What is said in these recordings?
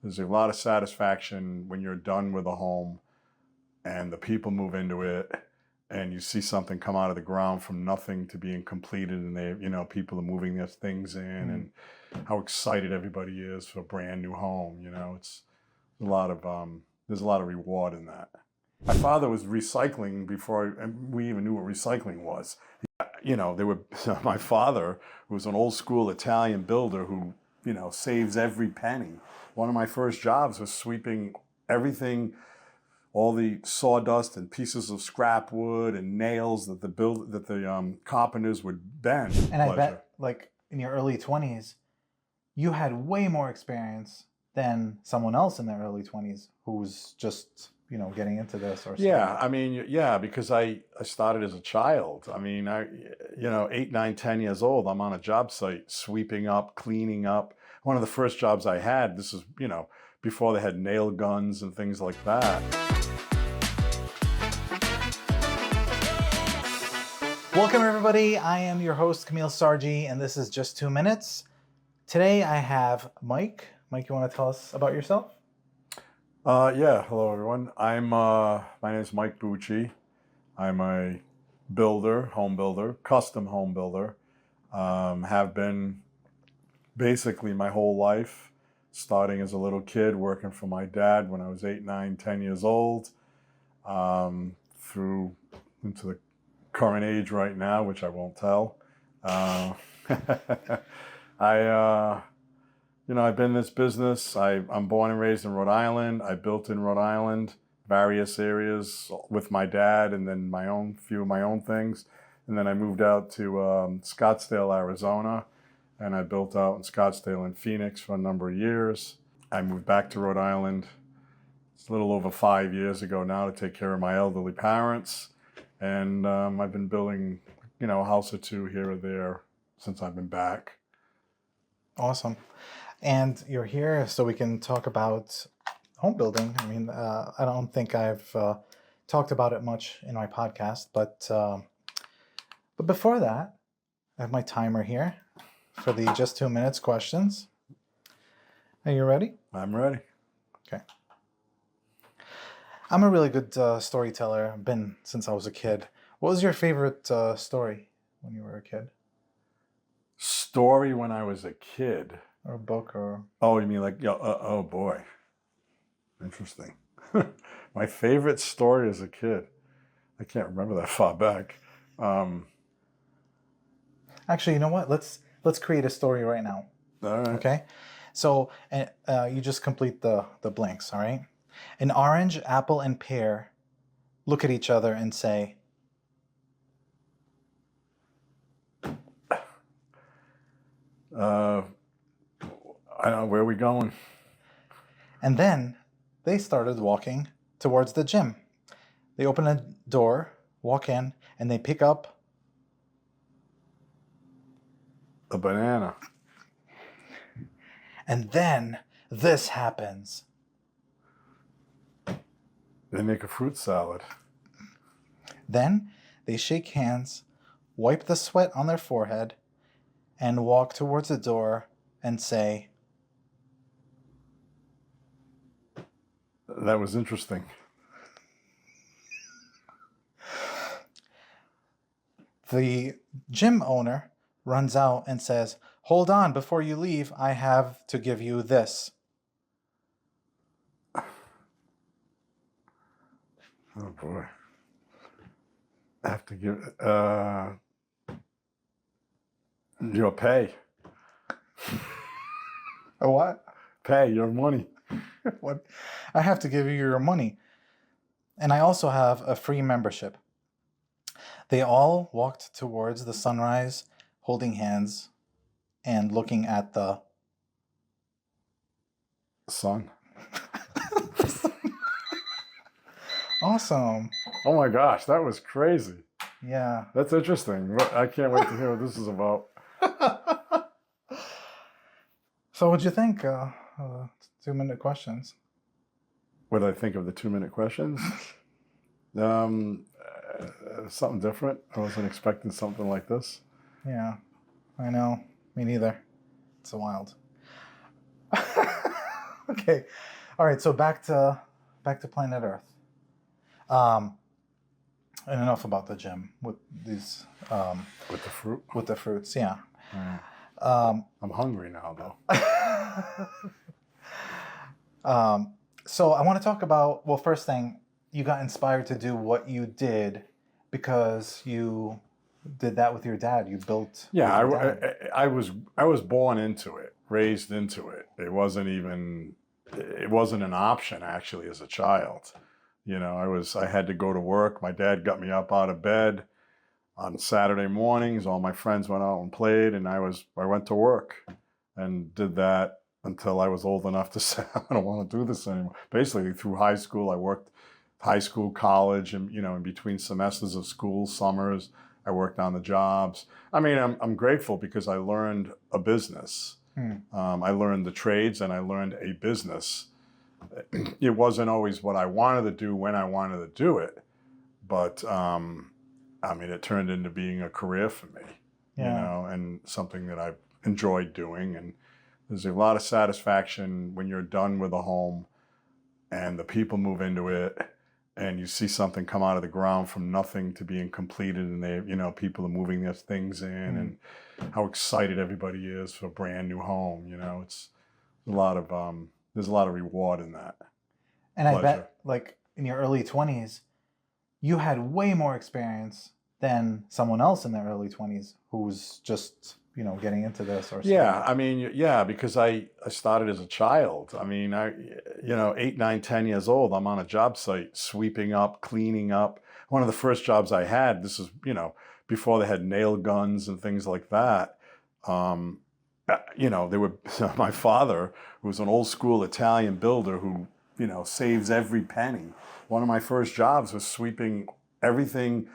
There's a lot of satisfaction when you're done with a home and the people move into it and you see something come out of the ground from nothing to being completed, and they, people are moving their things in, and how excited everybody is for a brand new home. It's a lot of there's a lot of reward in that. My father was recycling before we even knew what recycling was. My father was an old school Italian builder who, saves every penny. One of my first jobs was sweeping everything, all the sawdust and pieces of scrap wood and nails that the carpenters would bend. And I bet, like, in your early 20s, you had way more experience than someone else in their early 20s who's just, getting into this or something. Yeah, because I started as a child. 8, 9, 10 years old, I'm on a job site sweeping up, cleaning up. One of the first jobs I had, this is, before they had nail guns and things like that. Welcome, everybody. I am your host, Kamil Sarji, and this is Just 2 Minutes. Today I have Mike. Mike, you want to tell us about yourself? Hello everyone. My name is Mike Bucci. I'm a builder, home builder, custom home builder. Have been basically my whole life, starting as a little kid, working for my dad when I was 8, 9, 10 years old, through into the current age right now, which I won't tell. I've been in this business. I'm born and raised in Rhode Island. I built in Rhode Island, various areas with my dad, and then few of my own things. And then I moved out to Scottsdale, Arizona, and I built out in Scottsdale and Phoenix for a number of years. I moved back to Rhode Island. It's a little over 5 years ago now to take care of my elderly parents. And I've been building, a house or two here or there since I've been back. Awesome. And you're here so we can talk about home building. I don't think I've talked about it much in my podcast, but before that, I have my timer here for the Just 2 Minutes questions. Are you ready? I'm ready. Okay. I'm a really good storyteller. I've been since I was a kid. What was your favorite story when you were a kid? Story when I was a kid? Or a book, or... Oh, you mean like, oh boy. Interesting. My favorite story as a kid. I can't remember that far back. Actually, you know what? Let's create a story right now. All right. Okay? So you just complete the blanks, all right? An orange, apple, and pear look at each other and say... I don't know, where are we going? And then they started walking towards the gym. They open a door, walk in, and they pick up... a banana. And then this happens. They make a fruit salad. Then they shake hands, wipe the sweat on their forehead, and walk towards the door and say... That was interesting. The gym owner runs out and says, "Hold on, before you leave, I have to give you this." Oh boy. I have to give your pay. A what? Pay, your money. What? I have to give you your money. And I also have a free membership. They all walked towards the sunrise, holding hands and looking at the... sun. Awesome. Oh my gosh, that was crazy. Yeah. That's interesting. I can't wait to hear what this is about. So what'd you think? 2-minute questions. What did I think of the 2-minute questions? Something different. I wasn't expecting something like this. Yeah, I know. Me neither. It's wild. Okay. All right. So back to planet Earth. And enough about the gym with these With the fruit. with the fruits. Yeah. Yeah. Um, I'm hungry now, though. so I want to talk about, well, first thing, you got inspired to do what you did because you did that with your dad. You built. Yeah, with your dad. I was born into it, raised into it. It wasn't an option actually as a child. I had to go to work. My dad got me up out of bed on Saturday mornings. All my friends went out and played, and I went to work and did that until I was old enough to say, I don't want to do this anymore. Basically, through high school, I worked high school, college, and in between semesters of school, summers, I worked on the jobs. I mean, I'm grateful because I learned a business. I learned the trades and I learned a business. It wasn't always what I wanted to do when I wanted to do it, but it turned into being a career for me, and something that I've enjoyed doing. And there's a lot of satisfaction when you're done with a home and the people move into it and you see something come out of the ground from nothing to being completed, and people are moving their things in, and how excited everybody is for a brand new home. It's a lot of there's a lot of reward in that. And pleasure. I bet, like in your early 20s, you had way more experience than someone else in their early 20s who's just getting into this or something. Yeah, because I started as a child. 8, 9, 10 years old, I'm on a job site sweeping up, cleaning up. One of the first jobs I had, this is, before they had nail guns and things like that. My father, who was an old school Italian builder who, saves every penny. One of my first jobs was sweeping everything,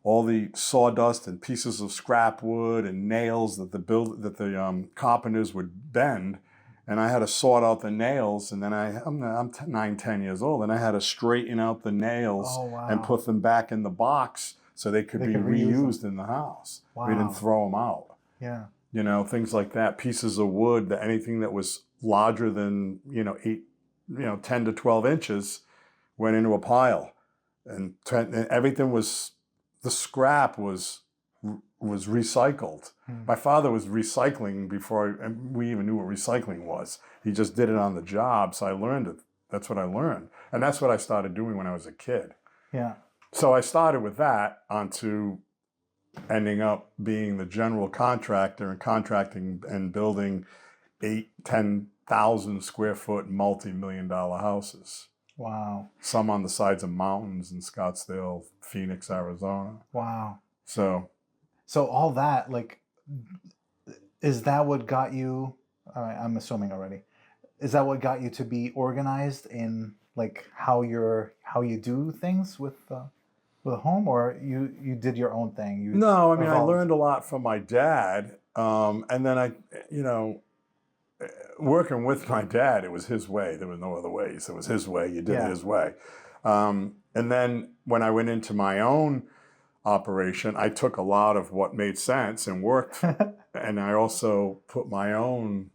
all the sawdust and pieces of scrap wood and nails that the carpenters would bend, and I had to sort out the nails. And then I'm 9, 10 years old, and I had to straighten out the nails and put them back in the box so they could be reused in the house. Wow. We didn't throw them out. Yeah. Things like that. Pieces of wood, anything that was larger than 10 to 12 inches went into a pile, and everything was. The scrap was recycled. My father was recycling before we even knew what recycling was. He just did it on the job, so I learned it. That's what I learned. And that's what I started doing when I was a kid. Yeah. So I started with that onto ending up being the general contractor and contracting and building 10,000 square foot multi-million-dollar houses. Wow. Some on the sides of mountains in Scottsdale, Phoenix, Arizona. Wow. So all that, is that what got you, I'm assuming already, is that what got you to be organized in how you do things with a home, or you did your own thing? No, I learned a lot from my dad. And then working with my dad, it was his way. There was no other ways. It was his way. You did it his way. And then when I went into my own operation, I took a lot of what made sense and worked. And I also put my own,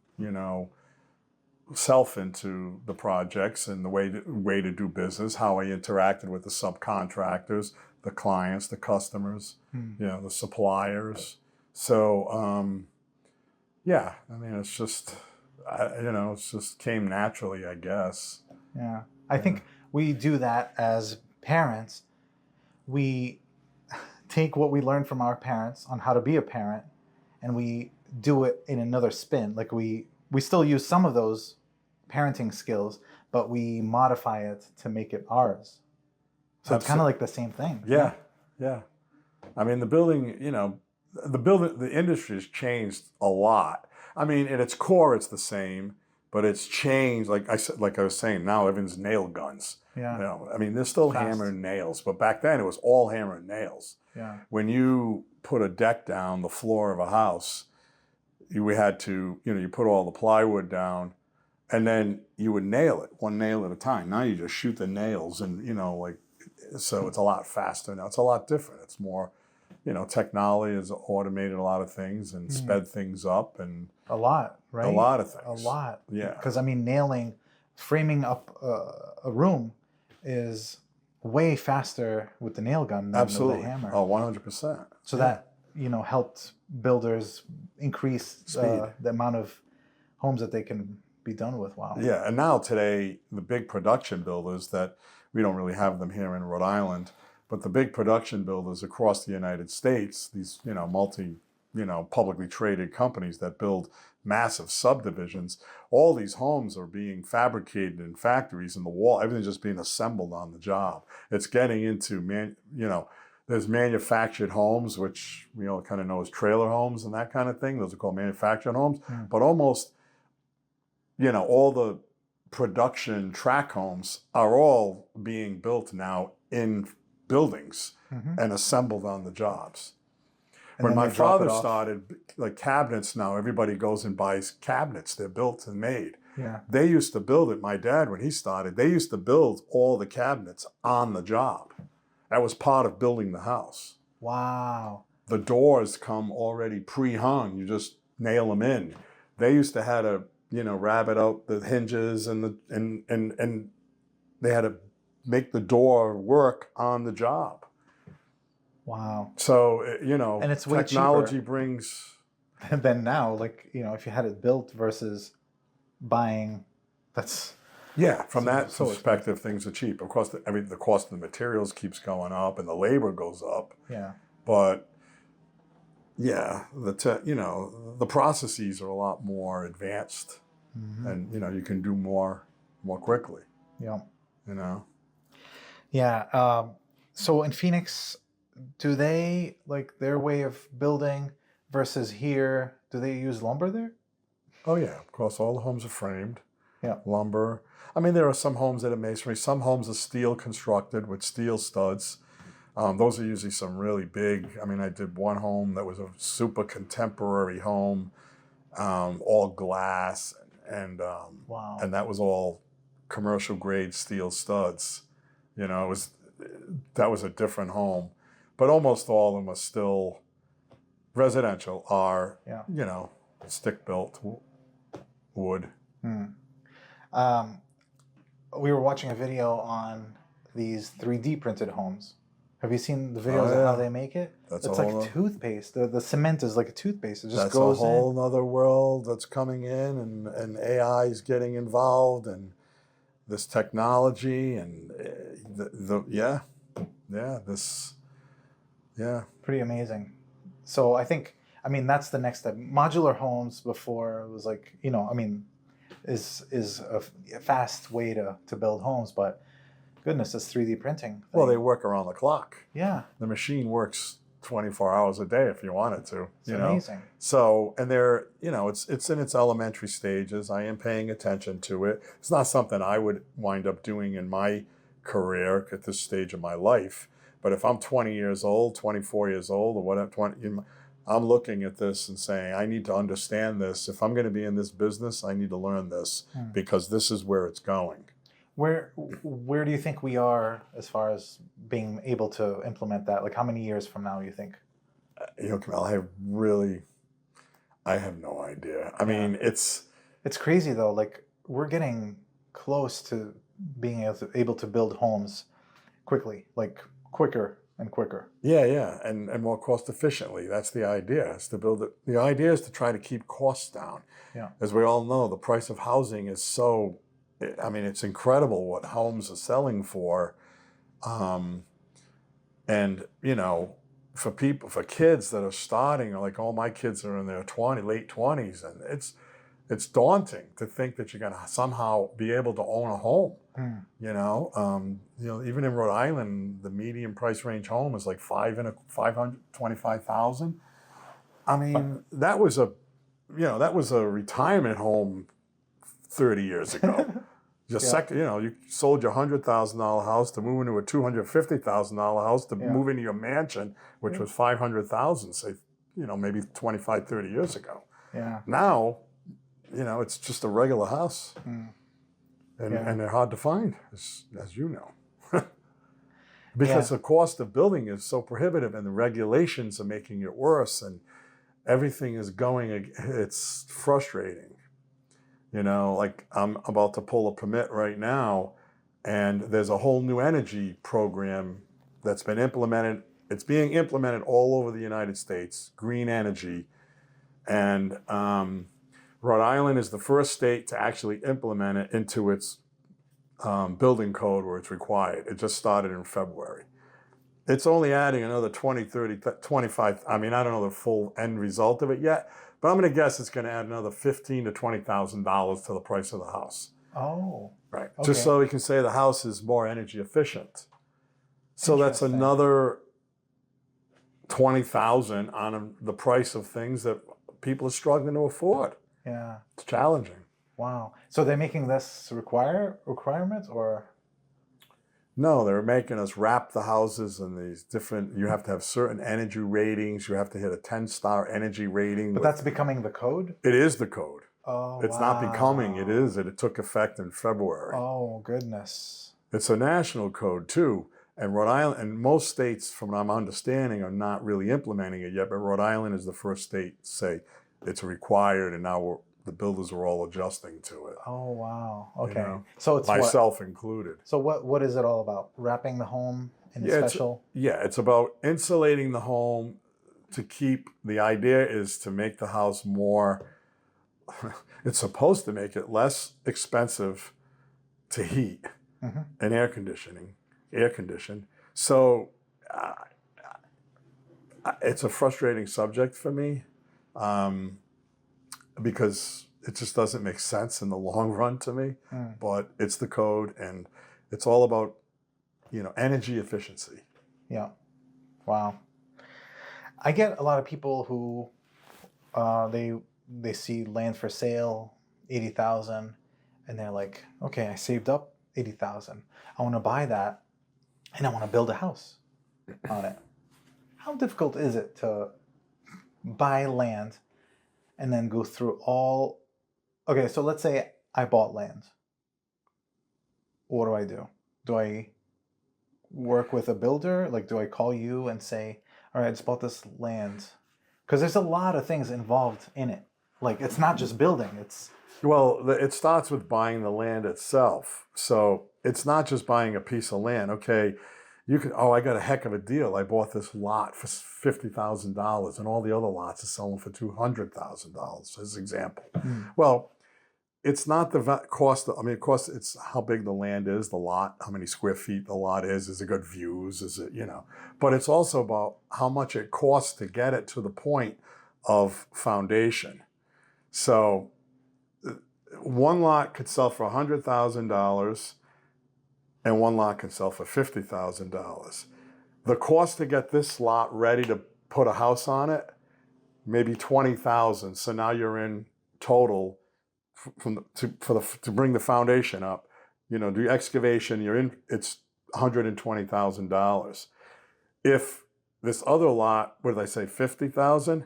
self into the projects and the way to do business, how I interacted with the subcontractors, the clients, the customers, the suppliers. So, it's just... it just came naturally, I guess. Yeah. I think we do that as parents. We take what we learned from our parents on how to be a parent, and we do it in another spin. We still use some of those parenting skills, but we modify it to make it ours. So it's kind of like the same thing. Yeah. The industry has changed a lot. At its core, it's the same, but it's changed. Like I was saying, now everyone's nail guns. Yeah. They're still hammering nails, but back then it was all hammer and nails. Yeah. When you put a deck down the floor of a house, you had to, you put all the plywood down, and then you would nail it, one nail at a time. Now you just shoot the nails, and so it's a lot faster now. It's a lot different. It's more. Technology has automated a lot of things and sped things up, and a lot, right? A lot of things. A lot. Yeah. Because nailing framing up a room is way faster with the nail gun than with Absolutely. the hammer. Oh, 100%. So that, helped builders increase Speed. the amount of homes that they can be done with. Wow. Yeah, and now today, the big production builders that we don't really have them here in Rhode Island, but the big production builders across the United States, these, publicly traded companies that build massive subdivisions, all these homes are being fabricated in factories, and the wall, everything's just being assembled on the job. It's getting into, there's manufactured homes, which we all kind of know as trailer homes and that kind of thing. Those are called manufactured homes, but almost, all the production track homes are all being built now in buildings and assembled on the jobs. And when then my they drop father it off. started, like cabinets now, everybody goes and buys cabinets. They're built and made. Yeah. They used to build it. My dad, when he started, they used to build all the cabinets on the job. That was part of building the house. Wow. The doors come already pre-hung. You just nail them in. They used to have to, rabbet out the hinges and they had to make the door work on the job. Wow. So, And it's way technology cheaper. brings... And then now, like, if you had it built versus buying, that's... Yeah, from that so perspective, things are cheap. Of course, the cost of the materials keeps going up and the labor goes up. Yeah. But, yeah, the processes are a lot more advanced. And, you can do more quickly. Yeah. Yeah. So in Phoenix, do they, like, their way of building versus here, do they use lumber there? Oh, yeah. Of course, all the homes are framed. Yeah. Lumber. I mean, there are some homes that are masonry. Some homes are steel constructed with steel studs. Those are usually some really big. I mean, I did one home that was a super contemporary home, all glass, and Wow. and that was all commercial grade steel studs. That was a different home, but almost all of them are still residential. Are stick built wood. We were watching a video on these 3D printed homes. Have you seen the videos of how they make it? That's it's like toothpaste. The cement is like a toothpaste. It just goes in. That's a whole other world that's coming in, and AI is getting involved, and this technology, and Pretty amazing. So I think, that's the next step. Modular homes before it was like, is a fast way to build homes, but goodness, this 3D printing thing. Well, they work around the clock. Yeah. The machine works 24 hours a day if you want it to. It's amazing. So, and they're, it's in its elementary stages. I am paying attention to it. It's not something I would wind up doing in my career at this stage of my life. But if I'm 20 years old, 24 years old, or whatever, I'm looking at this and saying, I need to understand this. If I'm going to be in this business, I need to learn this because this is where it's going. Where do you think we are as far as being able to implement that? Like, how many years from now do you think? Kamil, I have no idea. I mean, it's crazy though. Like, we're getting close to being able to build homes quickly, like quicker and quicker. Yeah, and more cost efficiently. That's the idea. Is to build it. The idea is to try to keep costs down. Yeah. As we all know, the price of housing is so. I mean, it's incredible what homes are selling for, and for kids that are starting, like all my kids are in their late 20s, and it's daunting to think that you're going to somehow be able to own a home. Even in Rhode Island, the median price range home is like $525,000. I mean, that was a retirement home 30 years ago. You sold your $100,000 house to move into a $250,000 house to move into your mansion, which was $500,000, say, maybe 25, 30 years ago. Yeah. Now, it's just a regular house. And they're hard to find, as you know. Because the cost of building is so prohibitive and the regulations are making it worse and everything is it's frustrating. You know, like I'm about to pull a permit right now, and there's a whole new energy program that's been implemented. It's being implemented all over the United States, green energy. And Rhode Island is the first state to actually implement it into its building code where it's required. It just started in February. It's only adding another 20, 30, 25. I mean, I don't know the full end result of it yet, but I'm going to guess it's going to add another $15,000 to $20,000 to the price of the house. Oh, Right. okay. Just so we can say the house is more energy efficient. So that's Interesting. another 20,000 on the price of things that people are struggling to afford. Yeah. It's challenging. Wow. So they're making this requirement or? No, they're making us wrap the houses in these different, you have to have certain energy ratings. You have to hit a 10-star energy rating. But that's becoming the code? It is the code. Oh, It's not becoming, it is. It took effect in February. Oh, goodness. It's a national code too. And Rhode Island, and most states, from what I'm understanding, are not really implementing it yet. But Rhode Island is the first state to say it's required, and now the builders are all adjusting to it. Oh, wow. Okay. You know, So it's myself included. So what is it all about? Wrapping the home in a special? It's about insulating the home to keep, the idea is to make the house more, it's supposed to make it less expensive to heat and air condition. So it's a frustrating subject for me because it just doesn't make sense in the long run to me. But it's the code, and it's all about, energy efficiency. Yeah. Wow. I get a lot of people who they see land for sale, 80,000, and they're like, okay, I saved up 80,000. I want to buy that, and I want to build a house on it. How difficult is it to buy land and then go through all? Okay, so let's say I bought land. What do? Do I work with a builder? Like, do I call you and say, all right, I just bought this land? Because there's a lot of things involved in it. Like, it's not just building. Well, it starts with buying the land itself. So it's not just buying a piece of land. Okay, I got a heck of a deal. I bought this lot for $50,000, and all the other lots are selling for $200,000, as an example. Well, it's not the cost. Of course, it's how big the land is, the lot, how many square feet the lot is it good views, is it, But it's also about how much it costs to get it to the point of foundation. So one lot could sell for $100,000 and one lot could sell for $50,000. The cost to get this lot ready to put a house on it, maybe $20,000. So now you're in total to bring the foundation up, do excavation, it's $120,000. If this other lot, what did I say, 50,000,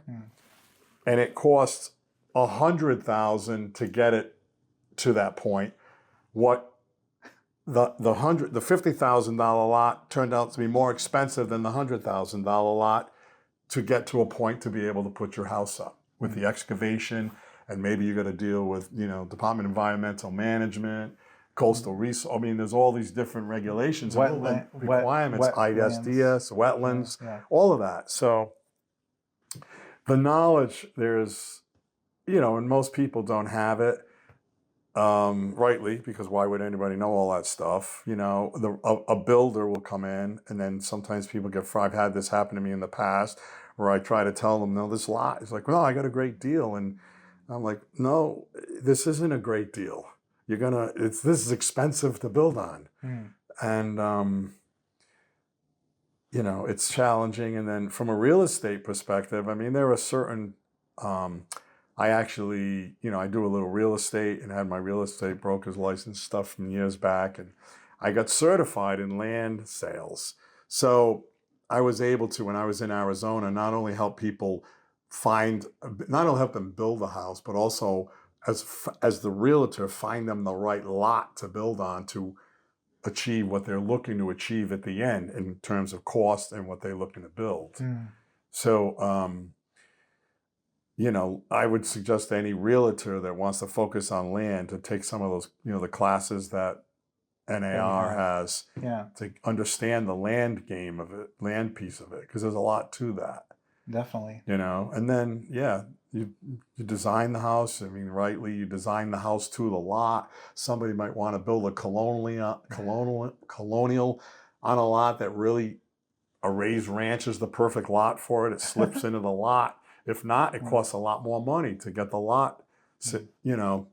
and it costs $100,000 to get it to that point, what the $50,000 lot turned out to be more expensive than the $100,000 lot to get to a point to be able to put your house up with the excavation. And maybe you got to deal with, Department of Environmental Management, coastal resource. There's all these different regulations and requirements, ISDS, wetlands, all of that. So the knowledge there's, and most people don't have it, rightly, because why would anybody know all that stuff? A builder will come in, and then sometimes people get fried. I've had this happen to me in the past where I try to tell them, no, this lot. It's like, well, I got a great deal. And I'm like, no, this isn't a great deal. This is expensive to build on. And, it's challenging. And then from a real estate perspective, there are certain, I actually, I do a little real estate and had my real estate broker's license stuff from years back. And I got certified in land sales. So I was able to, when I was in Arizona, not only help people help them build a house, but also as the realtor, find them the right lot to build on to achieve what they're looking to achieve at the end in terms of cost and what they're looking to build. So, I would suggest to any realtor that wants to focus on land to take some of those, the classes that NAR has Yeah, to understand the land game of it, land piece of it, because there's a lot to that, definitely. and then, you design the house. I mean, rightly, you design the house to the lot. Somebody might want to build a colonial on a lot that really a raised ranch is the perfect lot for it. It slips into the lot. If not, it costs a lot more money to get the lot,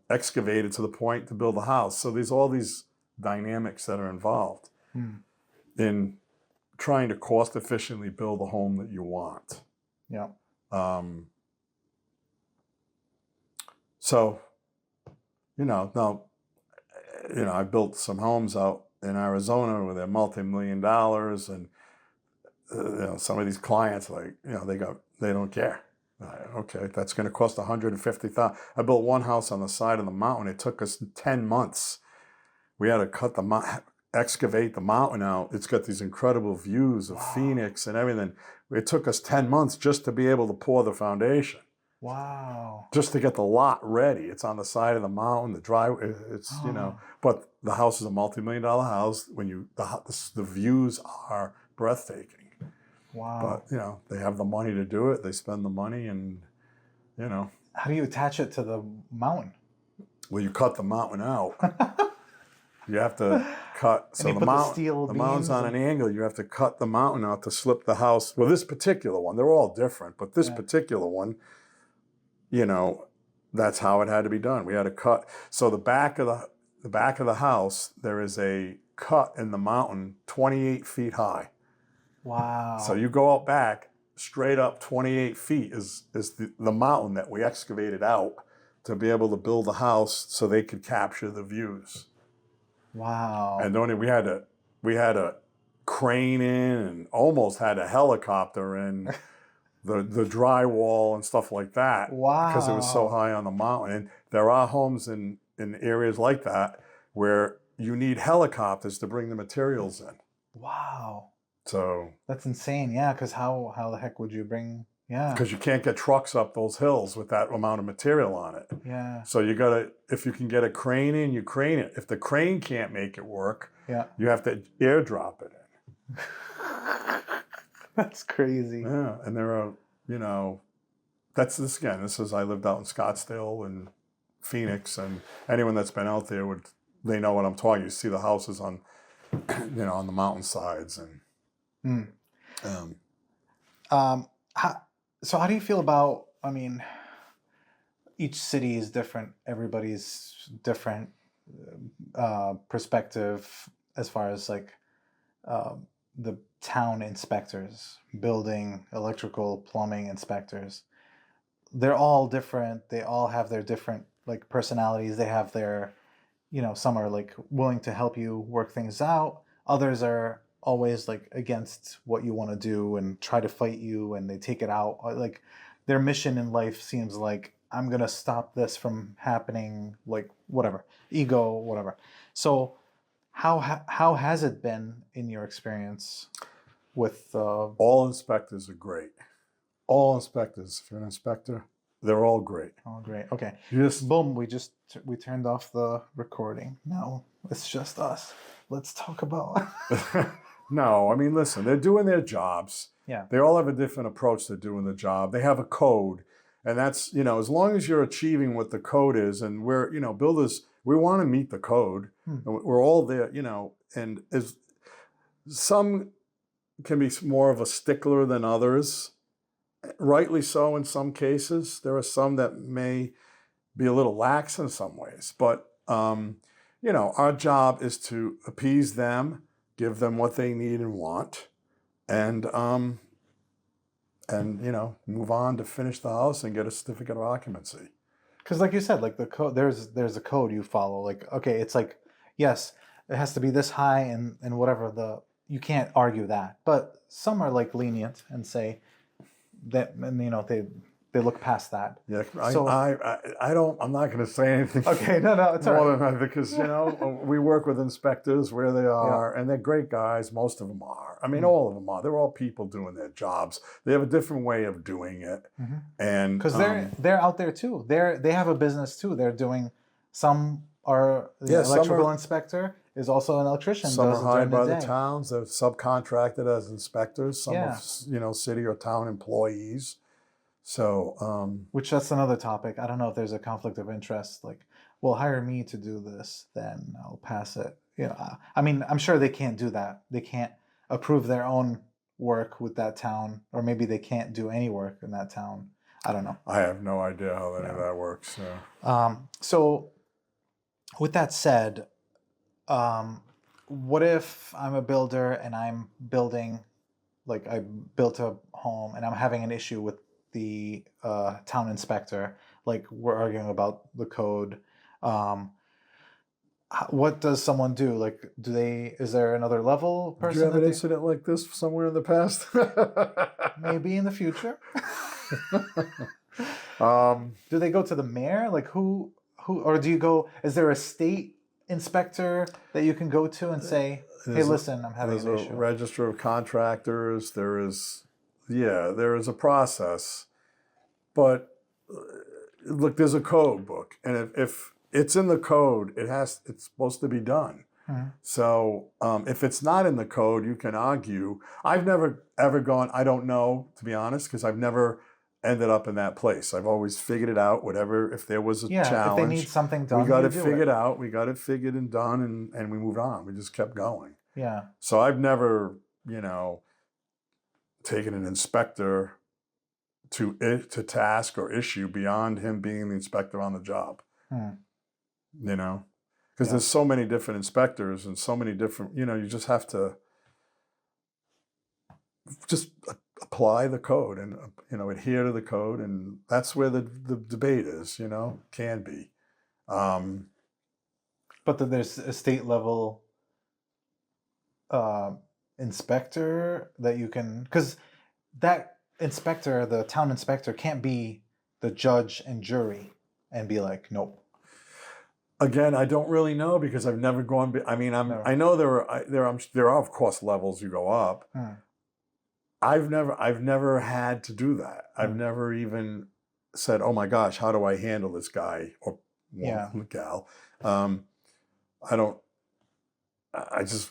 excavated to the point to build the house. So there's all these dynamics that are involved in trying to cost efficiently build a home that you want. Yeah. So, now, I built some homes out in Arizona where they're multi-million dollars, and some of these clients, they don't care. Okay, that's going to cost $150,000. I built one house on the side of the mountain. It took us 10 months. We had to excavate the mountain out. It's got these incredible views of Phoenix and everything. It took us 10 months just to be able to pour the foundation. Wow. Just to get the lot ready. It's on the side of the mountain, the driveway, but the house is a multi-million-dollar house. The views are breathtaking. Wow. But, they have the money to do it. They spend the money and, How do you attach it to the mountain? Well, you cut the mountain out. You have to cut. So the mountain's on an angle. You have to cut the mountain out to slip the house. Well, this particular one, they're all different, but this particular one, that's how it had to be done. We had to cut. So the back of the house, there is a cut in the mountain 28 feet high. Wow. So you go out back, straight up 28 feet is the mountain that we excavated out to be able to build the house so they could capture the views. Wow. And we had a crane in and almost had a helicopter in the drywall and stuff like that. Wow. Because it was so high on the mountain. And there are homes in areas like that where you need helicopters to bring the materials in. Wow. So that's insane. Yeah, because how the heck would you bring? Yeah. Because you can't get trucks up those hills with that amount of material on it. Yeah. So if you can get a crane in, you crane it. If the crane can't make it work, you have to airdrop it in. That's crazy. Yeah, and there are, this is, I lived out in Scottsdale and Phoenix, and anyone that's been out there they know what I'm talking. You see the houses on, on the mountainsides and. So how do you feel about, each city is different. Everybody's different perspective as far as the town inspectors, building, electrical, plumbing inspectors. They're all different. They all have their different personalities. They have their, some are willing to help you work things out. Others are always against what you want to do and try to fight you, and they take it out. Their mission in life seems like, I'm gonna stop this from happening, whatever, ego, whatever. So how has it been in your experience with all inspectors are great. All inspectors, if you're an inspector, they're all great. Oh, great. Okay. Just boom, we turned off the recording. Now it's just us. Let's talk about No, listen, they're doing their jobs. Yeah. They all have a different approach to doing the job. They have a code. And that's, as long as you're achieving what the code is, and we're, builders, we want to meet the code. And we're all there, and some can be more of a stickler than others. Rightly so in some cases. There are some that may be a little lax in some ways. But, our job is to appease them, give them what they need and want, and move on to finish the house and get a certificate of occupancy. Because like you said, the code, there's a code you follow. Okay, it's yes, it has to be this high and whatever, you can't argue that. But some are lenient and say that, and they they look past that. Yeah, So I don't. I'm not going to say anything. okay, no, it's all More right. than that, because we work with inspectors where they are, and they're great guys. Most of them are. I mean, all of them are. They're all people doing their jobs. They have a different way of doing it, and Because they're out there too. They have a business too. They're doing some are the electrical inspector is also an electrician. Some does are it during hired by the the day. towns. They're subcontracted as inspectors. Some Yeah. are city or town employees. So which that's another topic. I don't know if there's a conflict of interest. Like, well, hire me to do this, then I'll pass it. I mean, I'm sure they can't do that. They can't approve their own work with that town, or maybe they can't do any work in that town. I don't know. I have no idea how any of that works. So, with that said, what if I'm a builder and I'm building, like I built a home and I'm having an issue with the town inspector, like we're arguing about the code. What does someone do? Like, is there another level person? Did you have an incident like this somewhere in the past? Maybe in the future. Do they go to the mayor? Like who, or do you go, is there a state inspector that you can go to and say, hey, listen, I'm having an issue? There's a register of contractors. There is a process. But look, there's a code book, and if it's in the code, it's supposed to be done. So if it's not in the code, you can argue. I've never ever gone, I don't know, to be honest, because I've never ended up in that place. I've always figured it out, whatever. If there was a challenge, if they need something done, we got it figured out. We got it figured and done, and we moved on. We just kept going. Yeah. So I've never, taken an inspector to task or issue beyond him being the inspector on the job. Because there's so many different inspectors and so many different, you just have to just apply the code and, adhere to the code. And that's where the debate is, can be. But then there's a state level inspector that you can, because that inspector, the town inspector, can't be the judge and jury and be like, nope. Again, I don't really know because I've never gone. I know there are of course levels you go up. I've never had to do that. I've never even said, oh my gosh, how do I handle this guy or gal? I don't.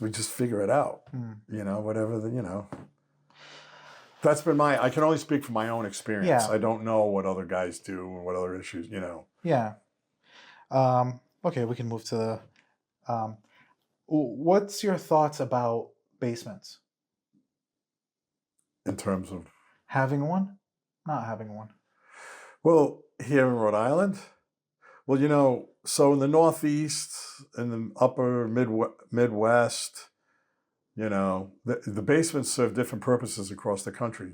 We just figure it out. Whatever That's been I can only speak from my own experience. Yeah. I don't know what other guys do or what other issues, Yeah. Okay, we can move to the. What's your thoughts about basements? In terms of having one, not having one. Well, here in Rhode Island, so in the Northeast, in the upper Midwest, the basements serve different purposes across the country.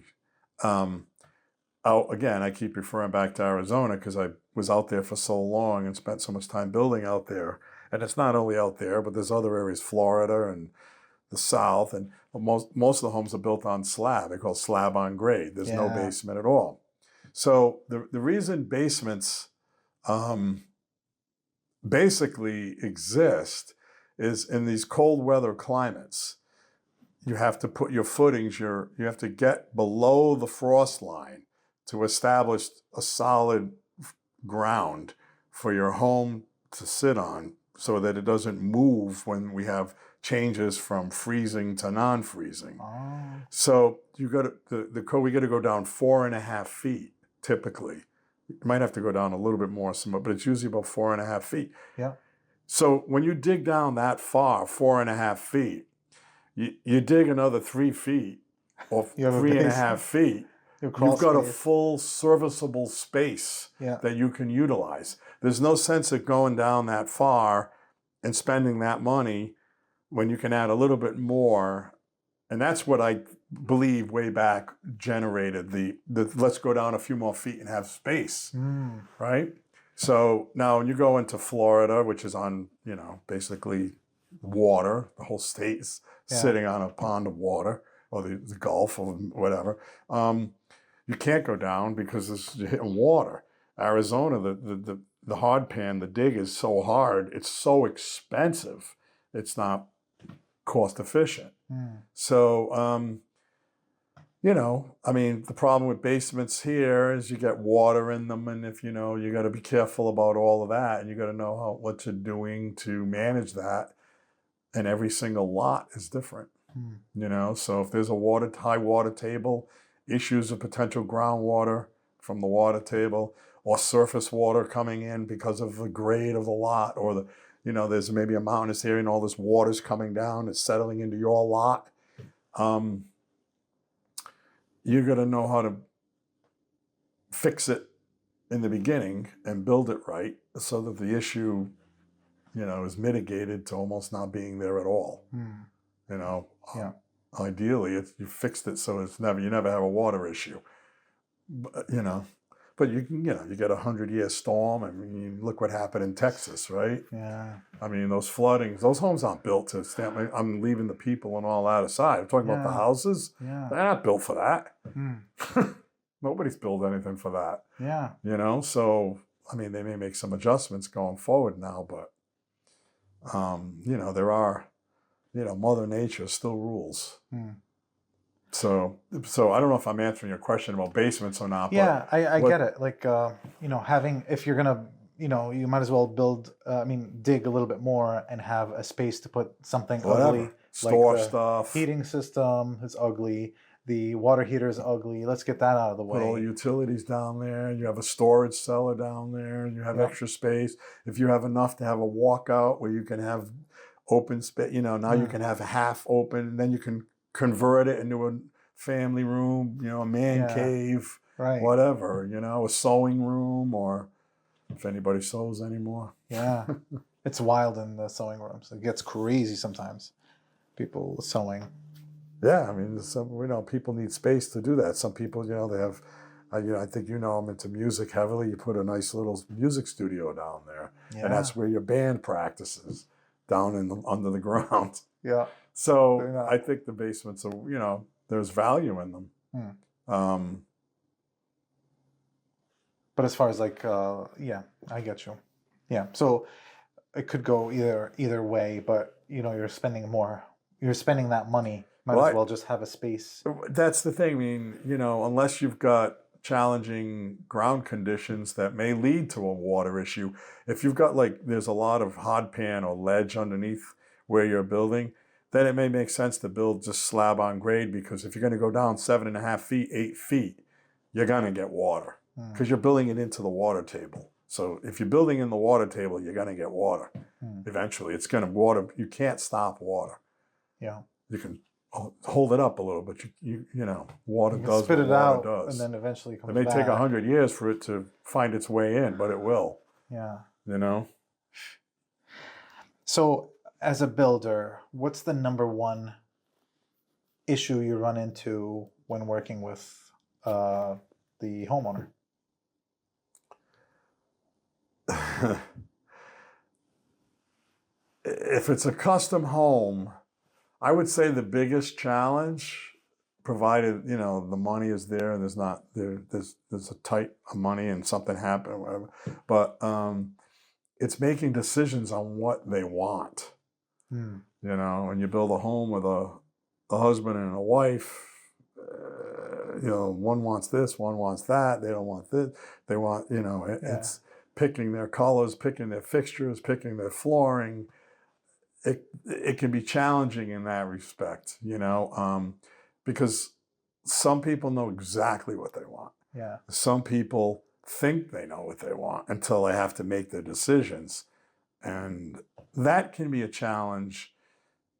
Again, I keep referring back to Arizona because I was out there for so long and spent so much time building out there. And it's not only out there, but there's other areas, Florida and the South, and most of the homes are built on slab. They're called slab on grade. There's no basement at all. So the reason basements basically exist is in these cold weather climates. You have to put your footings, you have to get below the frost line to establish a solid ground for your home to sit on so that it doesn't move when we have changes from freezing to non-freezing. So you got the code. We got to go down 4.5 feet typically. You might have to go down a little bit more, but it's usually about 4.5 feet. Yeah. So when you dig down that far, 4.5 feet, you dig another 3 feet or 3.5 feet. You've got a full serviceable space that you can utilize. There's no sense of going down that far and spending that money when you can add a little bit more. And that's what I believe way back generated the let's go down a few more feet and have space, right? So now when you go into Florida, which is on, basically water, the whole state is sitting on a pond of water, or the Gulf or whatever. You can't go down because you're hitting water. Arizona, the hard pan, the dig is so hard, it's so expensive, it's not cost efficient. So, I mean, the problem with basements here is you get water in them, and if you got to be careful about all of that, and you got to know what you're doing to manage that. And every single lot is different, So if there's a high water table, issues of potential groundwater from the water table, or surface water coming in because of the grade of the lot, or there's maybe a mountainous area and all this water's coming down, it's settling into your lot. You're going to know how to fix it in the beginning and build it right so that the issue, is mitigated to almost not being there at all. Yeah. Ideally, you fixed it so you never have a water issue. But you get a 100-year storm. I mean, look what happened in Texas, right? Yeah. I mean, those floodings, those homes aren't built to stand. I'm leaving the people and all that aside. I'm talking about the houses. Yeah. They're not built for that. Nobody's built anything for that. Yeah. So, I mean, they may make some adjustments going forward now, but, there are, Mother Nature still rules. So I don't know if I'm answering your question about basements or not. Yeah, I get it. Like, if you're going to, you might as well dig a little bit more and have a space to put something ugly. Store like the stuff. Heating system is ugly. The water heater is ugly. Let's get that out of the way. Put all the utilities down there. You have a storage cellar down there. You have extra space. If you have enough to have a walkout where you can have open space, now you can have half open, and then you can convert it into a family room, a man cave, whatever, a sewing room, or if anybody sews anymore. Yeah. It's wild in the sewing rooms. It gets crazy sometimes. People sewing. Yeah, I mean, people need space to do that. Some people, they have, I think I'm into music heavily. You put a nice little music studio down there, and that's where your band practices, down under the ground. Yeah. So I think the basements are, there's value in them. But as far as I get you. Yeah. So it could go either way, but you're spending that money. Might as well just have a space. That's the thing. I mean, unless you've got challenging ground conditions that may lead to a water issue. If you've got there's a lot of hard pan or ledge underneath where you're building, then it may make sense to build just slab on grade, because if you're going to go down 7.5 feet, 8 feet, you're going to get water because you're building it into the water table. So if you're building in the water table, you're going to get water. Eventually, it's going to water. You can't stop water. Yeah. You can hold it up a little, but water does spit what it water out, does. and then eventually comes It may back. take 100 years for it to find its way in, but it will. Yeah. So as a builder, what's the number one issue you run into when working with the homeowner? If it's a custom home, I would say the biggest challenge, provided the money is there and there's a tight money and something happened or whatever, but it's making decisions on what they want. When you build a home with a husband and a wife, one wants this, one wants that. They don't want this. They want it's picking their colors, picking their fixtures, picking their flooring. It can be challenging in that respect, because some people know exactly what they want. Yeah. Some people think they know what they want until they have to make their decisions. And that can be a challenge.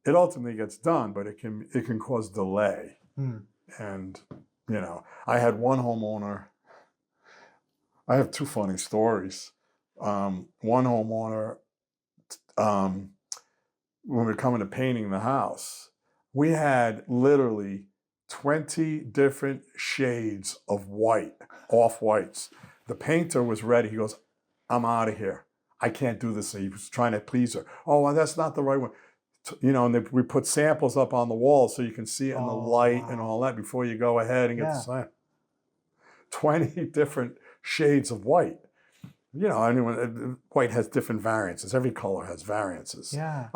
It ultimately gets done, but it can cause delay. And, I had one homeowner. I have two funny stories. One homeowner, when we were coming to painting the house, we had literally 20 different shades of white, off-whites. The painter was ready. He goes, "I'm out of here. I can't do this." He was trying to please her. "Oh, well, that's not the right one." And we put samples up on the wall so you can see it in the light and all that before you go ahead and get the sign. 20 different shades of white. You know, white has different variances. Every color has variances. Yeah.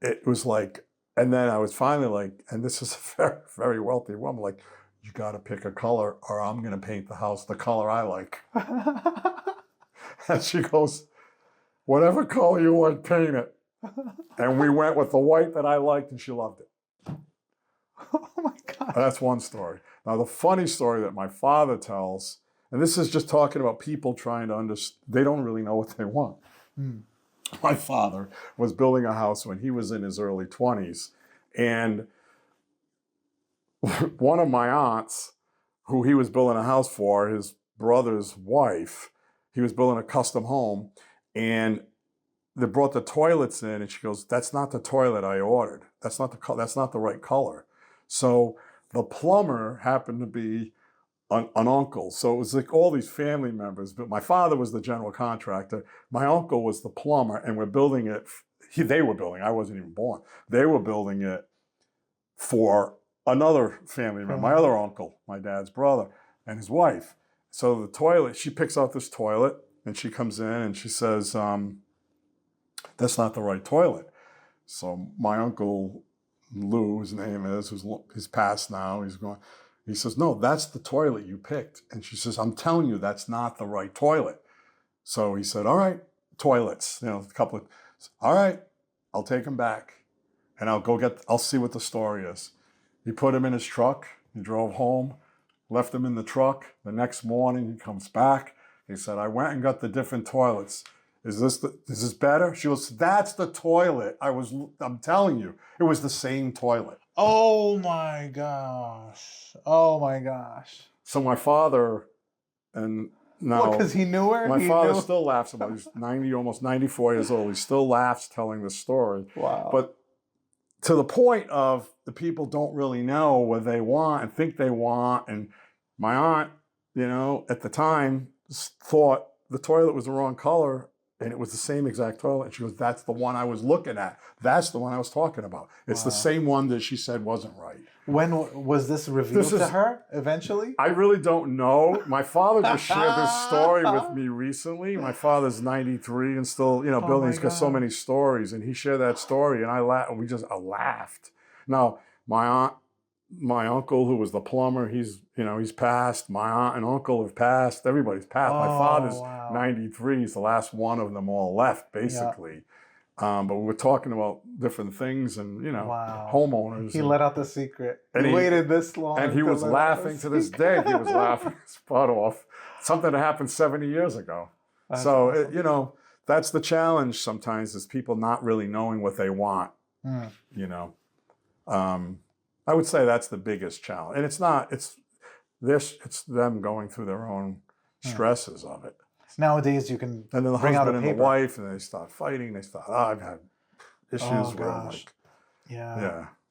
It was like, and then I was finally like, and this is a very, very wealthy woman, like, you got to pick a color or I'm going to paint the house the color I like. And she goes, whatever color you want, paint it. And we went with the white that I liked and she loved it. Oh my God. That's one story. Now, the funny story that my father tells, and this is just talking about people trying to understand, they don't really know what they want. My father was building a house when he was in his early 20s. And one of my aunts, who he was building a house for, his brother's wife, he was building a custom home. And they brought the toilets in and she goes, that's not the toilet I ordered. That's not the right color. So the plumber happened to be an uncle. So it was like all these family members, but my father was the general contractor. My uncle was the plumber and we're building it. They were building, I wasn't even born. They were building it for another family member, my other uncle, my dad's brother and his wife. So the toilet, she picks out this toilet and she comes in and she says, that's not the right toilet. So my uncle Lou, his name is, he's passed now, he says, no, that's the toilet you picked. And she says, I'm telling you, that's not the right toilet. So he said, all right, toilets, you know, all right, I'll take him back and I'll see what the story is. He put him in his truck, he drove home, left him in the truck. The next morning he comes back. He said, I went and got the different toilets. Is this better? She goes, that's the toilet. I'm telling you, it was the same toilet. Oh my gosh. Oh my gosh. So my father, and now because he knew her? My father still laughs about it. He's 90, almost 94 years old. He still laughs telling the story. Wow. But to the point of the people don't really know what they want and think they want. And my aunt, you know, at the time thought the toilet was the wrong color. And it was the same exact toilet. And she goes, that's the one I was looking at. That's the one I was talking about. It's the same one that she said wasn't right. When was this revealed to her eventually? I really don't know. My father just shared this story with me recently. My father's 93 and still, you know, building. He's got so many stories. And he shared that story and I laughed. Now, my uncle, who was the plumber, he's passed. My aunt and uncle have passed. Everybody's passed. My father's 93. He's the last one of them all left, basically. Yeah. But we were talking about different things and, you know, homeowners. He let out the secret. He waited this long. And he was laughing to this day. He was laughing his butt off. Something that happened 70 years ago. That's awesome. You know, that's the challenge sometimes is people not really knowing what they want, you know. I would say that's the biggest challenge. And it's them going through their own stresses of it. Nowadays you can and then the bring husband out a and paper. the wife and they start fighting. They start, I've had issues where I'm like,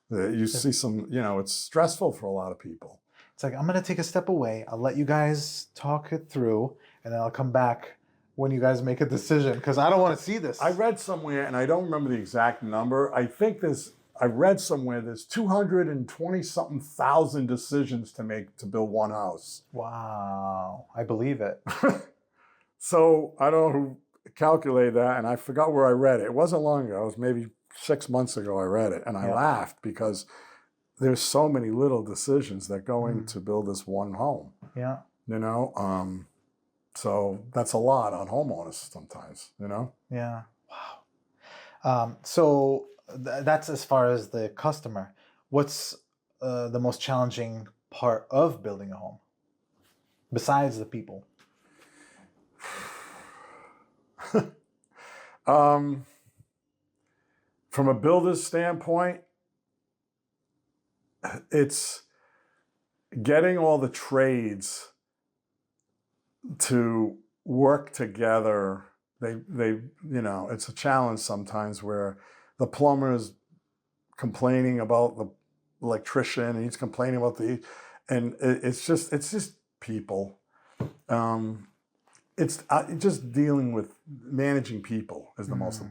you see some, you know, it's stressful for a lot of people. It's like, I'm going to take a step away. I'll let you guys talk it through and then I'll come back when you guys make a decision because I don't want to see this. I read somewhere, and I don't remember the exact number. I read somewhere there's 220-something thousand decisions to make to build one house. Wow. I believe it. So I don't know who calculated that, and I forgot where I read it. It wasn't long ago. It was maybe 6 months ago I read it, and I laughed because there's so many little decisions that go into build this one home. Yeah. You know? So that's a lot on homeowners sometimes, you know? Yeah. Wow. So that's as far as the customer. What's the most challenging part of building a home besides the people? From a builder's standpoint, it's getting all the trades to work together. They you know, it's a challenge sometimes where the plumber's complaining about the electrician and he's complaining about and it's just people. It's just dealing with managing people is the most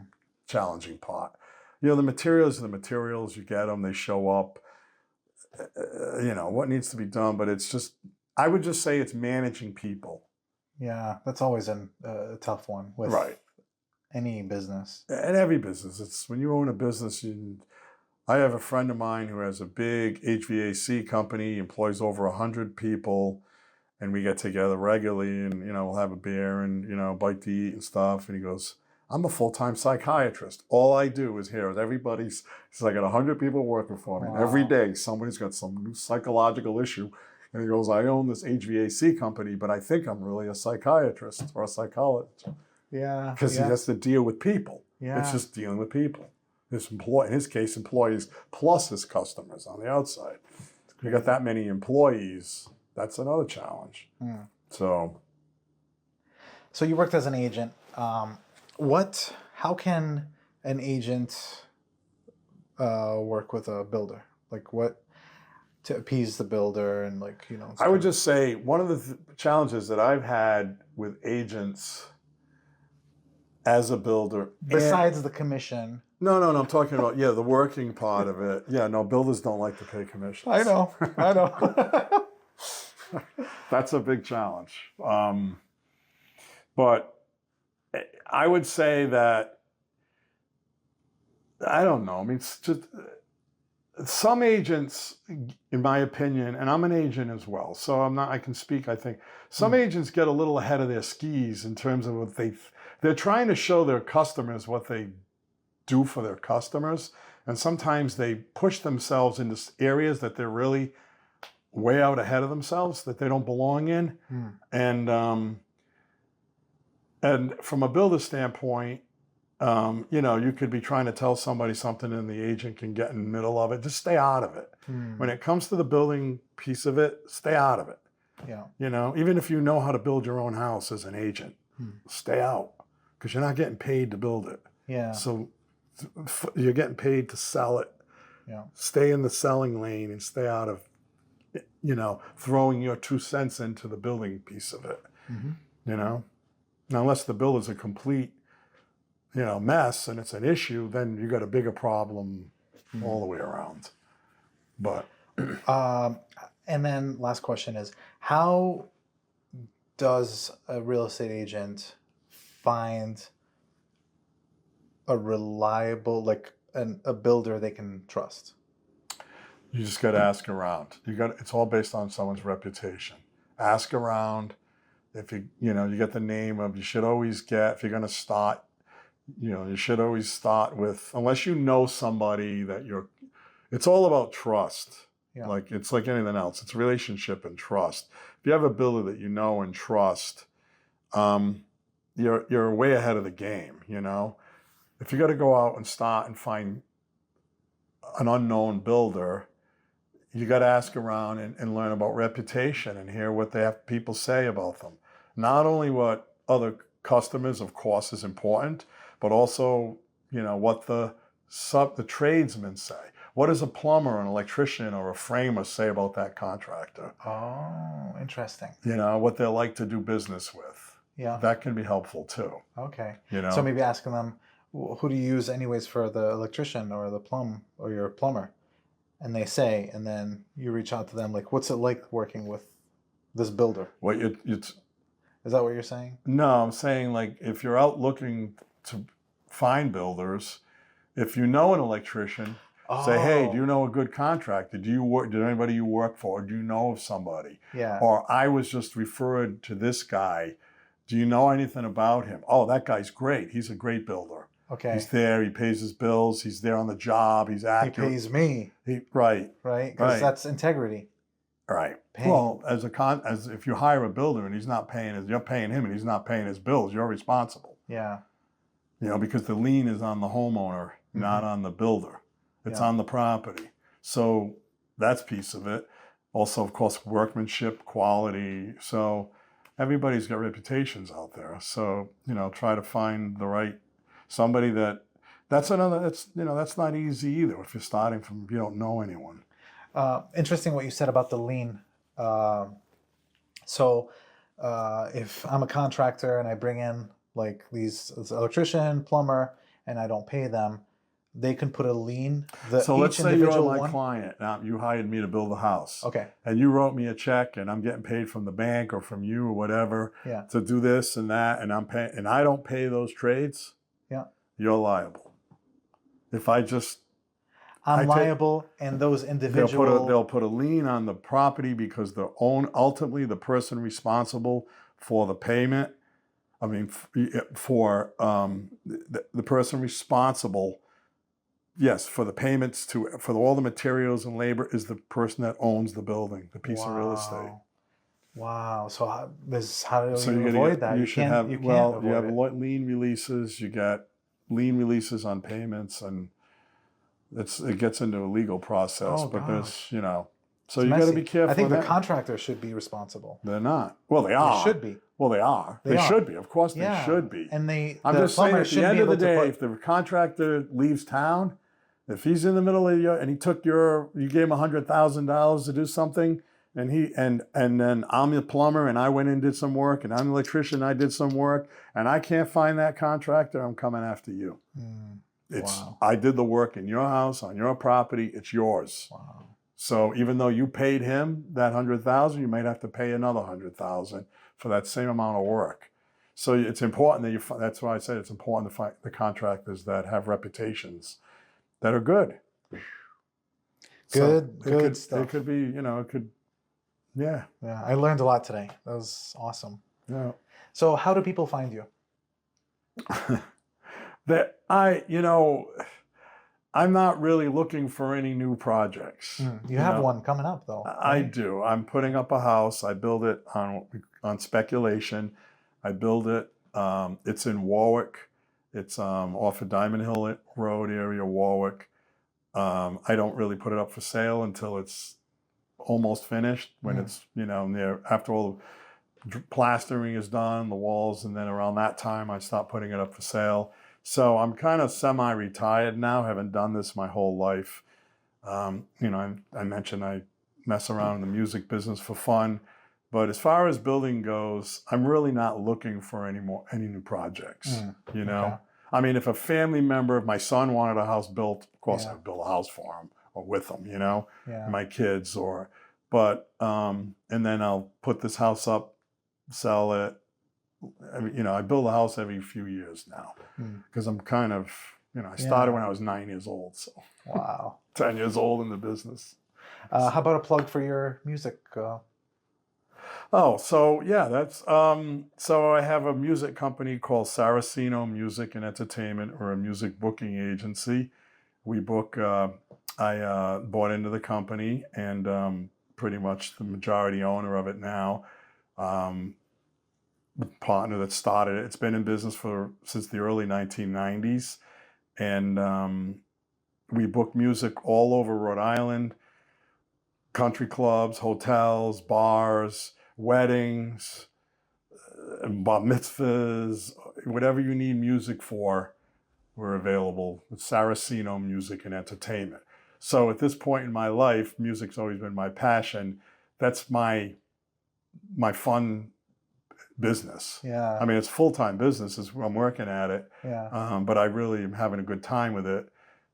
challenging part. You know, the materials are the materials, you get them, they show up, you know, what needs to be done, but it's just, I would just say it's managing people. Yeah, that's always a tough one with Right. any business. And every business, it's when you own a business, I have a friend of mine who has a big HVAC company, employs over 100 people, and we get together regularly and, we'll have a beer and, bite to eat and stuff. And he goes, I'm a full-time psychiatrist. All I do is hear everybody's, he's like, I got 100 people working for me. Wow. And every day somebody's got some new psychological issue. And he goes, I own this HVAC company, but I think I'm really a psychiatrist or a psychologist. Yeah. Because he has to deal with people. Yeah. It's just dealing with people. In his case, employees plus his customers on the outside. You got that many employees, that's another challenge. Mm. So you worked as an agent. How can an agent work with a builder? Like what to appease the builder and I would just say one of the challenges that I've had with agents as a builder, besides the commission. No, I'm talking about the working part of it. Yeah, no, builders don't like to pay commissions. I know. That's a big challenge. But I would say that, I don't know. I mean, it's just some agents, in my opinion, and I'm an agent as well, so I can speak, I think. Some agents get a little ahead of their skis in terms of what they're trying to show their customers what they do for their customers. And sometimes they push themselves into areas that they're really way out ahead of themselves, that they don't belong in. And from a builder standpoint, you could be trying to tell somebody something and the agent can get in the middle of it. Just stay out of it. When it comes to the building piece of it, stay out of it. Yeah. Even if you know how to build your own house as an agent, stay out, because you're not getting paid to build it. Yeah. So you're getting paid to sell it. Yeah. Stay in the selling lane and stay out of, throwing your 2 cents into the building piece of it. Now, unless the builder's a complete, mess and it's an issue, then you got a bigger problem all the way around. But and then last question is, how does a real estate agent find a reliable, a builder they can trust? you just got to ask around. It's all based on someone's reputation. Ask around. If you get the name of, you should always get, if you're going to start, you should always start with, unless you know somebody it's all about trust. Yeah. It's like anything else. It's relationship and trust. If you have a builder that you know and trust, you're way ahead of the game, If you got to go out and start and find an unknown builder, you got to ask around and learn about reputation and hear what they have people say about them. Not only what other customers, of course, is important, but also, what the tradesmen say. What does a plumber, an electrician, or a framer say about that contractor? Oh, interesting. What they like to do business with. Yeah. That can be helpful too. Okay. You So maybe asking them, who do you use anyways for the electrician or or your plumber? And they say, and then you reach out to them, what's it like working with this builder? Is that what you're saying? No, I'm saying if you're out looking to find builders, if you know an electrician, say, hey, do you know a good contractor? Did anybody you work for? Do you know of somebody? Yeah. Or I was just referred to this guy. Do you know anything about him? Oh, that guy's great. He's a great builder. Okay. He's there. He pays his bills. He's there on the job. He's accurate. He pays me. Right. Right. Because that's integrity. Right. Paying. Well, as if you hire a builder and he's not paying you're paying him and he's not paying his bills, you're responsible. Yeah. Because the lien is on the homeowner, not on the builder. It's on the property. So that's a piece of it. Also, of course, workmanship, quality. So everybody's got reputations out there. So, try to find the right somebody that's not easy either if you're starting from, if you don't know anyone. Interesting what you said about the lien. So if I'm a contractor and I bring in this electrician, plumber, and I don't pay them, they can put a lien. So let's Each say you're individual my one. client. Now you hired me to build a house. Okay. And you wrote me a check, and I'm getting paid from the bank or from you or whatever Yeah. to do this and that, and I'm paying, and I don't pay those trades. Yeah. You're liable. If I just I'm liable, and those individual. they'll put a lien on the property because ultimately the person responsible for the payment. I mean, for the person responsible, yes, for the payments for all the materials and labor is the person that owns the building, the piece of real estate. Wow. So how do So you avoid that? You should have avoid lien releases. You get lien releases on payments, and it gets into a legal process. Oh, but gosh. there's so you got to be careful. I think the contractor should be responsible. They're not. Well, they are. They should be. Well, they are. They should be. Of course, they should be. And I'm just saying, at the end of the day, if the contractor leaves town, if he's in the middle of and he took you gave him $100,000 to do something, and then I'm the plumber, and I went in and did some work, and I'm the electrician, I did some work, and I can't find that contractor, I'm coming after you. Wow. I did the work in your house, on your property, it's yours. Wow. So even though you paid him that $100,000, you might have to pay another $100,000 for that same amount of work. So it's important that that's why I said it's important to find the contractors that have reputations that are good. Good stuff. It could be, yeah. Yeah, I learned a lot today. That was awesome. Yeah. So how do people find you? I'm not really looking for any new projects. You have one coming up, though. I right? do. I'm putting up a house. I build it on speculation. I build it. It's in Warwick. It's off of Diamond Hill Road area, Warwick. I don't really put it up for sale until it's almost finished. When it's near after all the plastering is done, the walls, and then around that time I stop putting it up for sale. So I'm kind of semi-retired now. Haven't done this my whole life. I mentioned I mess around in the music business for fun, but as far as building goes, I'm really not looking for any new projects. Okay. I mean, if a family member, if my son wanted a house built, of course I'd build a house for him or with him. My kids and then I'll put this house up, sell it. I build a house every few years now because I'm kind of, I started when I was 9 years old. So wow, 10 years old in the business. How about a plug for your music? That's, so I have a music company called Saraceno Music and Entertainment. We're a music booking agency. We book, I bought into the company and pretty much the majority owner of it now. The partner that started it. It's been in business since the early 1990s. And we book music all over Rhode Island, country clubs, hotels, bars, weddings, bar mitzvahs, whatever you need music for, we're available with Saraceno Music and Entertainment. So at this point in my life, music's always been my passion. That's my fun business. Yeah. I mean, it's full-time business. I'm working at it. Yeah. But I really am having a good time with it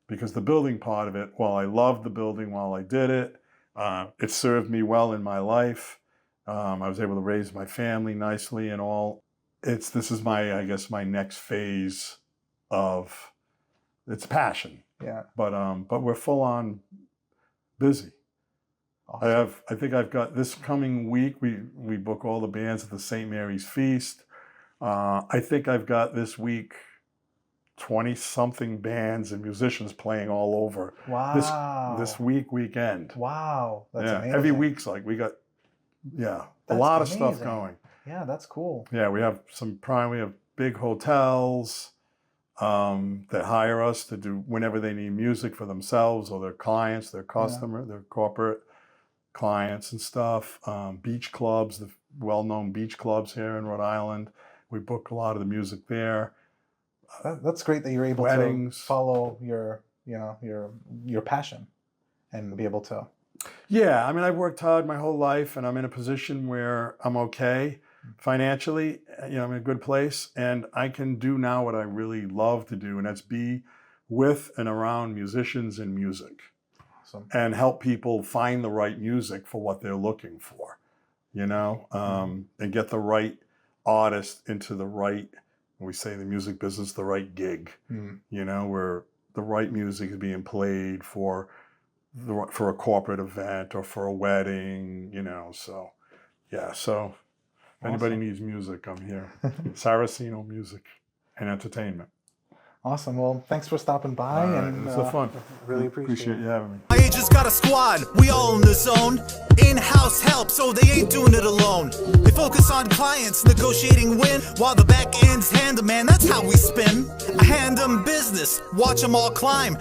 because the building part of it, while I loved the building while I did it, it served me well in my life. I was able to raise my family nicely and all. This is my next phase of it's passion. Yeah. But we're full on busy. Awesome. I think I've got this coming week, we book all the bands at the St. Mary's Feast. I think I've got this week 20-something bands and musicians playing all over. Wow. This weekend. Wow. That's amazing. Every week's like we got a lot of stuff going. Yeah, that's cool. Yeah, we have big hotels that hire us to do whenever they need music for themselves or their clients, their their corporate clients and stuff. Beach clubs, the well-known beach clubs here in Rhode Island. We book a lot of the music there. That's great that you're able to follow your passion and be able to. Yeah, I mean, I've worked hard my whole life, and I'm in a position where I'm okay financially. I'm in a good place, and I can do now what I really love to do, and that's be with and around musicians and music, Awesome. and help people find the right music for what they're looking for, and get the right artist into the right, we say in the music business, the right gig, where the right music is being played for a corporate event or for a wedding, so yeah. So if anybody needs music, I'm here. Saraceno Music and Entertainment. Awesome. Well, thanks for stopping by. All right, And it was fun. Really appreciate you having me. My agents got a squad, we all in the zone. In-house help, so they ain't doing it alone. They focus on clients, negotiating win, while the back end's hand 'em, man, that's how we spin. I hand 'em business, watch 'em all climb.